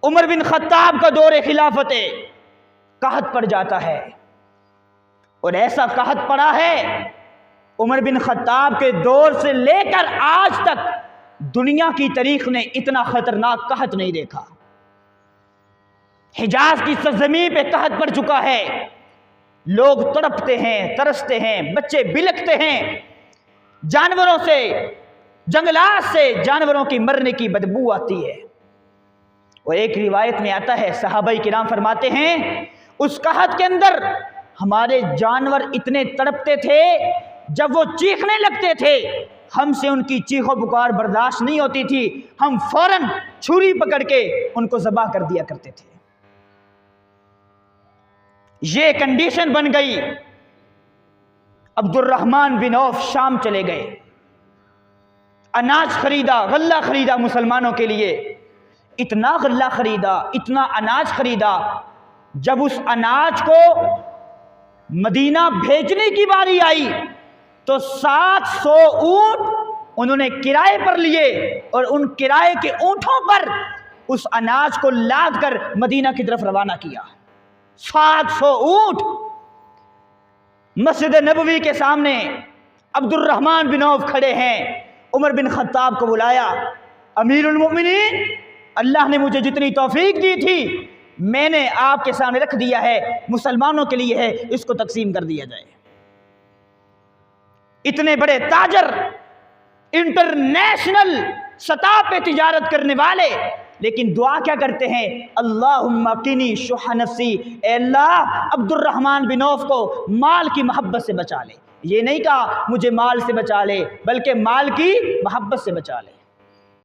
Umar bin Khattab का दौर खिलाफत कहत पड़ जाता है, और ऐसा कहत पड़ा है उमर बिन खत्ताब के दौर से लेकर आज तक दुनिया की तारीख ने इतना खतरनाक कहत नहीं देखा। हिजाज की सरजमीन पे कहत पड़ चुका है, लोग तड़पते हैं, तरसते हैं, बच्चे बिलखते हैं, जानवरों से, जंगलात से जानवरों की मरने की बदबू आती है। और एक रिवायत में आता है, सहाबाई किराम फरमाते हैं उस कहत के अंदर हमारे जानवर इतने तड़पते थे, जब वो चीखने लगते थे हमसे उनकी चीखों पुकार बर्दाश्त नहीं होती थी, हम फौरन छुरी पकड़ के उनको ज़बह कर दिया करते थे। ये कंडीशन बन गई। अब्दुर्रहमान बिन औफ शाम चले गए, अनाज खरीदा, गल्ला खरीदा मुसलमानों के लिए। इतना गल्ला खरीदा, इतना अनाज खरीदा, जब उस अनाज को मदीना भेजने की बारी आई तो 700 ऊंट उन्होंने किराए पर लिए और उन किराए के ऊंटों पर उस अनाज को लाद कर मदीना की तरफ रवाना किया। 700 ऊंट। मस्जिद नबवी के सामने अब्दुर्रहमान बिन औफ खड़े हैं। उमर बिन खत्ताब को बुलाया, अमीरुल मोमिनीन, अल्लाह ने मुझे जितनी तौफीक दी थी मैंने आपके सामने रख दिया है, मुसलमानों के लिए है, इसको तकसीम कर दिया जाए। इतने बड़े ताजर, इंटरनेशनल सतह पे तिजारत करने वाले, लेकिन दुआ क्या करते हैं, अल्लाहुम्मा क़िनी शुह नफ्सी, ए अल्लाह अब्दुर्रहमान बिन औफ को माल की मोहब्बत से बचा ले। ये नहीं कहा मुझे माल से बचा ले, बल्कि माल की मोहब्बत से बचा ले।